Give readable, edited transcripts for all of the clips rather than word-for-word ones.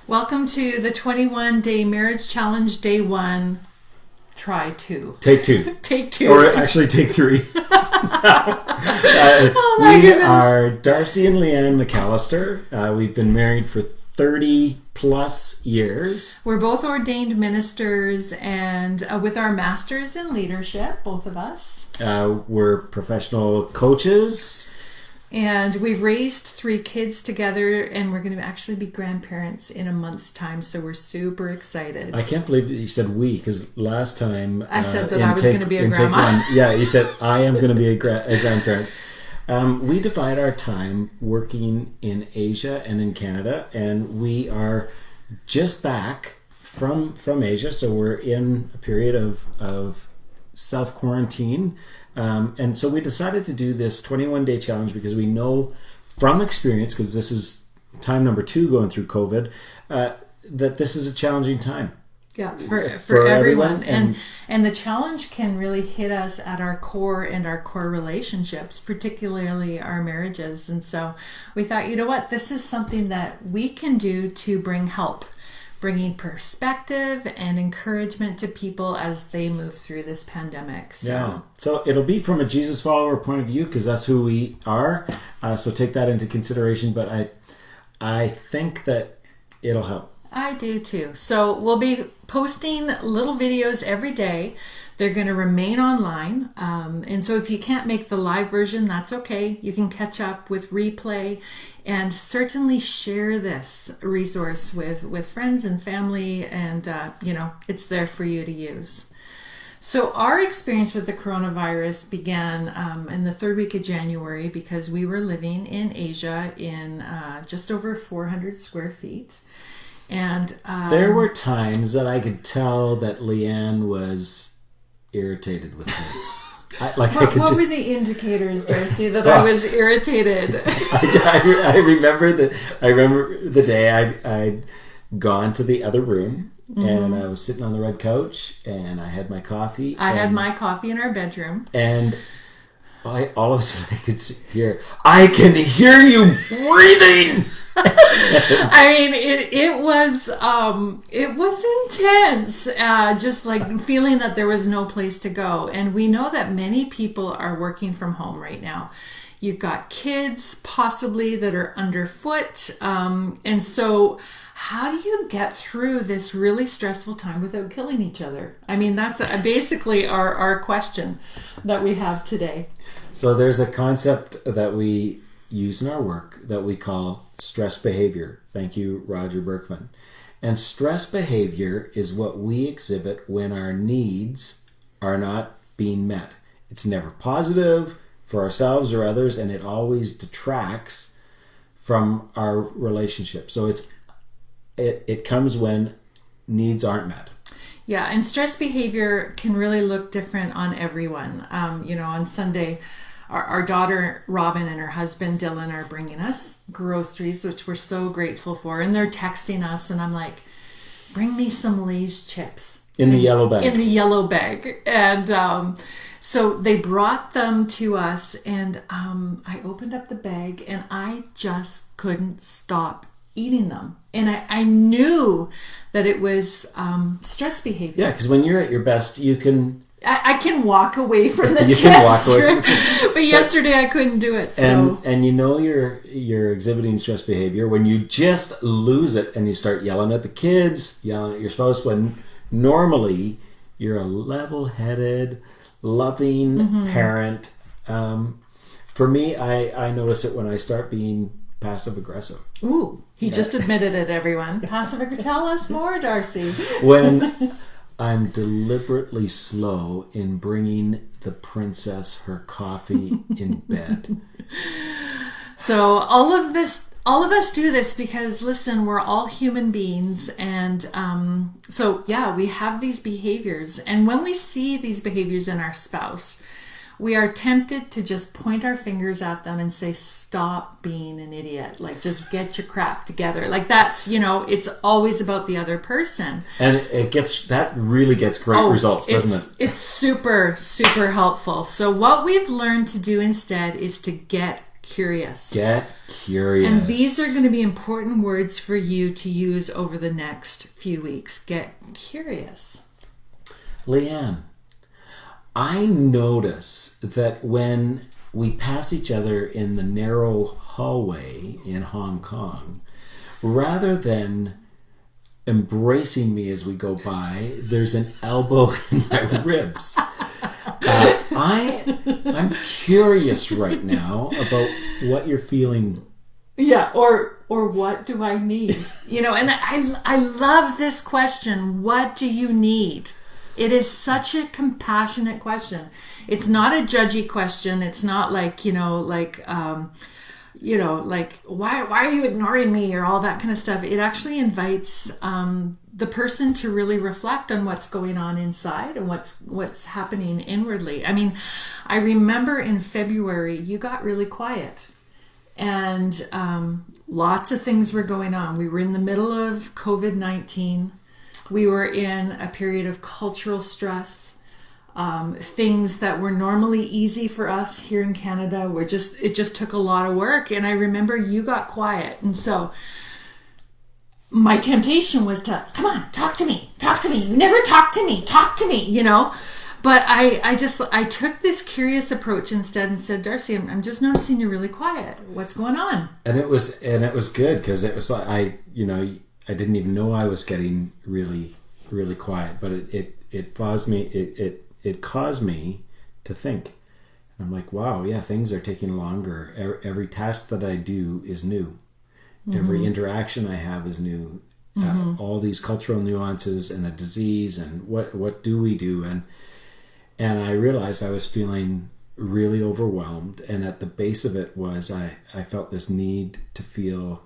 Welcome to the 21-day marriage challenge, day 1. Try 2. Take 2. Take 2. Or actually take 3. Oh my we goodness. are Darcy and Leanne McAllister. We've been married for 30 plus years. We're both ordained ministers and with our masters in leadership, both of us. We're professional coaches. And we've raised 3 kids together, and we're going to actually be grandparents in a month's time, so we're super excited. I can't believe that you said we, because last time... I said that I was going to be a grandma. You said I am going to be a grandparent. We divide our time working in Asia and in Canada, and we are just back from Asia, so we're in a period of self-quarantine. And so we decided to do this 21-day challenge because we know from experience, because this is time number 2 going through COVID, that this is a challenging time. Yeah, for everyone. And the challenge can really hit us at our core and our core relationships, particularly our marriages. And so we thought, you know what, this is something that we can do to bring help, bringing perspective and encouragement to people as they move through this pandemic. So it'll be from a Jesus follower point of view, because that's who we are. So take that into consideration. But I think that it'll help. I do too. So we'll be posting little videos every day. They're going to remain online. And so if you can't make the live version, that's okay. You can catch up with replay, and certainly share this resource with friends and family. And, it's there for you to use. So our experience with the coronavirus began in the 3rd week of January, because we were living in Asia in just over 400 square feet. And there were times that I could tell that Leanne was irritated with me. What were the indicators, Darcy, that I was irritated? I remember the day I'd gone to the other room, and I was sitting on the red couch, and I had my coffee. I had my coffee in our bedroom. And all of a sudden I could hear, I can hear you breathing! I mean, it was intense, just like feeling that there was no place to go. And we know that many people are working from home right now. You've got kids possibly that are underfoot. And so how do you get through this really stressful time without killing each other? I mean, that's basically our question that we have today. So there's a concept that we use in our work that we call stress behavior. Thank you, Roger Berkman. And stress behavior is what we exhibit when our needs are not being met. It's never positive for ourselves or others, and it always detracts from our relationship. So it comes when needs aren't met. Yeah, and stress behavior can really look different on everyone. On Sunday, our daughter Robin and her husband Dylan are bringing us groceries, which we're so grateful for. And they're texting us, and I'm like, bring me some Lay's chips. In the yellow bag. In the yellow bag. And so they brought them to us, and I opened up the bag, and I just couldn't stop eating them. And I knew that it was stress behavior. Yeah, because when you're at your best, you can... I can walk away from the chips, but yesterday I couldn't do it. And you're exhibiting stress behavior when you just lose it and you start yelling at the kids, yelling at your spouse, when normally you're a level-headed, loving parent. For me, I notice it when I start being passive-aggressive. Ooh, he just admitted it, everyone. Passive-aggressive. Tell us more, Darcy. When I'm deliberately slow in bringing the princess her coffee in bed. So all of us do this because, listen, we're all human beings. And we have these behaviors. And when we see these behaviors in our spouse, we are tempted to just point our fingers at them and say, stop being an idiot. Like, just get your crap together. Like, that's, it's always about the other person. And that really gets great results, doesn't it? It's super, super helpful. So what we've learned to do instead is to get curious. Get curious. And these are going to be important words for you to use over the next few weeks. Get curious. Leanne, I notice that when we pass each other in the narrow hallway in Hong Kong, rather than embracing me as we go by, there's an elbow in my ribs. I'm curious right now about what you're feeling. Yeah, or what do I need? And I love this question. What do you need? It is such a compassionate question. It's not a judgy question. It's not like, why are you ignoring me or all that kind of stuff. It actually invites the person to really reflect on what's going on inside and what's happening inwardly. I mean, I remember in February, you got really quiet and lots of things were going on. We were in the middle of COVID-19. We were in a period of cultural stress. Things that were normally easy for us here in Canada it just took a lot of work. And I remember you got quiet. And so my temptation was to, come on, talk to me. You never talk to me, But I took this curious approach instead and said, Darcy, I'm just noticing you're really quiet. What's going on? And it was good because it was like, I didn't even know I was getting really, really quiet, but it caused me, it caused me to think. And I'm like, wow, yeah, things are taking longer. Every task that I do is new. Mm-hmm. Every interaction I have is new. Mm-hmm. All these cultural nuances and a disease and what do we do? And I realized I was feeling really overwhelmed. And at the base of it was I felt this need to feel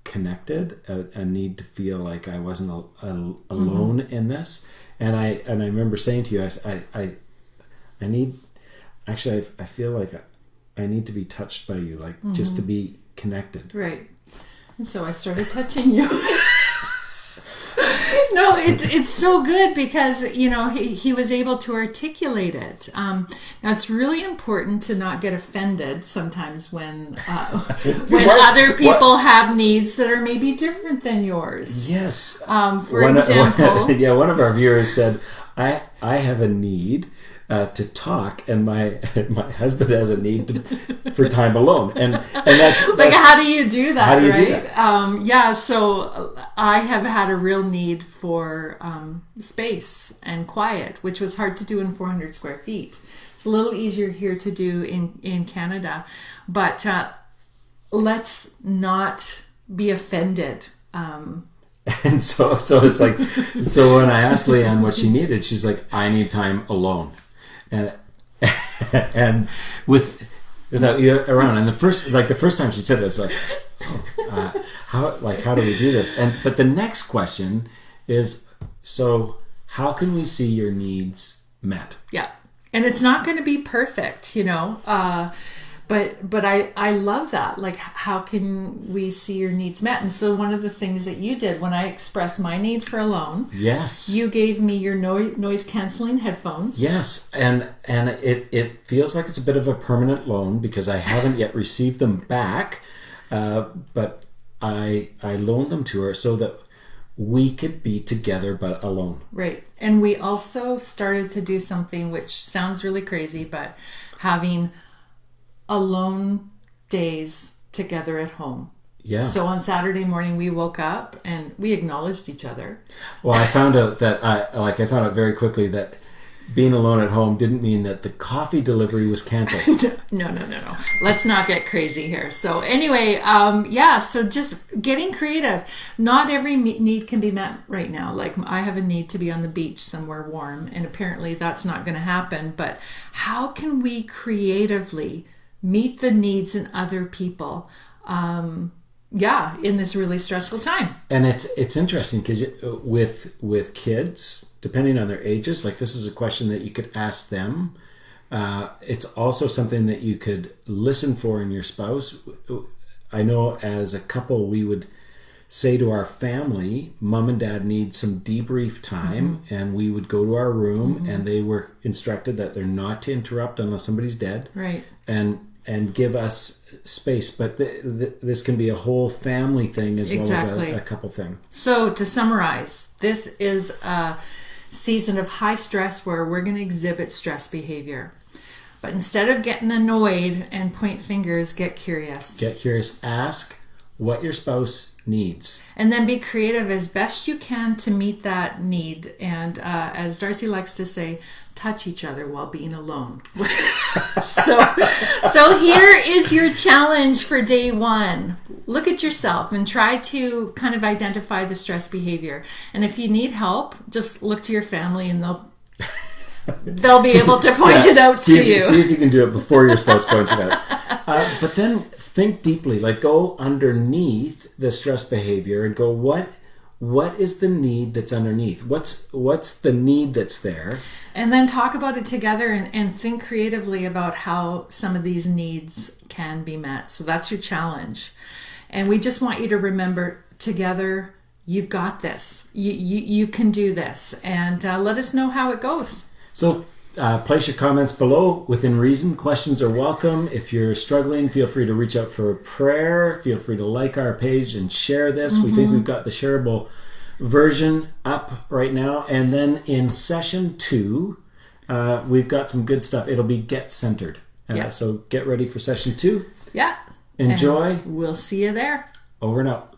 connected, a need to feel like I wasn't alone mm-hmm. in this. And I remember saying to you, I need, actually, I feel like I need to be touched by you, like mm-hmm. just to be connected. Right. And so I started touching you. No, it's so good because, he was able to articulate it. Now, it's really important to not get offended sometimes when other people have needs that are maybe different than yours. Yes. For example. One of our viewers said, I have a need to talk, and my husband has a need for time alone, and that's like, how do you do that? How do you right? do that? So I have had a real need for space and quiet, which was hard to do in 400 square feet. It's a little easier here to do in Canada, but let's not be offended. And so it's like, so when I asked Leanne what she needed, she's like, I need time alone. And without you around, and the first time she said it, it's like, how do we do this? But the next question is, so how can we see your needs met? Yeah, and it's not going to be perfect, But I love that. Like, how can we see your needs met? And so one of the things that you did when I expressed my need for alone, yes, you gave me your noise canceling headphones. Yes, and it feels like it's a bit of a permanent loan because I haven't yet received them back, but I loaned them to her so that we could be together but alone. Right. And we also started to do something which sounds really crazy, but having alone days together at home. Yeah. So on Saturday morning we woke up and we acknowledged each other. Well, I found out very quickly that being alone at home didn't mean that the coffee delivery was canceled. No. Let's not get crazy here. So anyway, so just getting creative. Not every need can be met right now. Like, I have a need to be on the beach somewhere warm, and apparently that's not going to happen. But how can we creatively meet the needs in other people in this really stressful time? And it's interesting because with kids, depending on their ages, like, this is a question that you could ask them. It's also something that you could listen for in your spouse. I know as a couple, we would say to our family, Mom and Dad need some debrief time, mm-hmm. and we would go to our room, mm-hmm. and they were instructed that they're not to interrupt unless somebody's dead. Right. And give us space. But this can be a whole family thing as well as a couple thing. So to summarize, this is a season of high stress where we're going to exhibit stress behavior. But instead of getting annoyed and point fingers, get curious. Get curious. Ask what your spouse needs. And then be creative as best you can to meet that need. And as Darcy likes to say, touch each other while being alone. So here is your challenge for day 1. Look at yourself and try to kind of identify the stress behavior. And if you need help, just look to your family and they'll be able to point it out to you. See if you can do it before your spouse points it out. But then think deeply, like go underneath the stress behavior and go, what is the need that's underneath? What's the need that's there? And then talk about it together and think creatively about how some of these needs can be met. So that's your challenge. And we just want you to remember, together, you've got this. You can do this. And let us know how it goes. So place your comments below within reason. Questions are welcome. If you're struggling, feel free to reach out for a prayer. Feel free to like our page and share this. We think we've got the shareable version up right now. And then in session 2, we've got some good stuff. It'll be get centered. So get ready for session 2. Yeah. Enjoy. And we'll see you there. Over and out.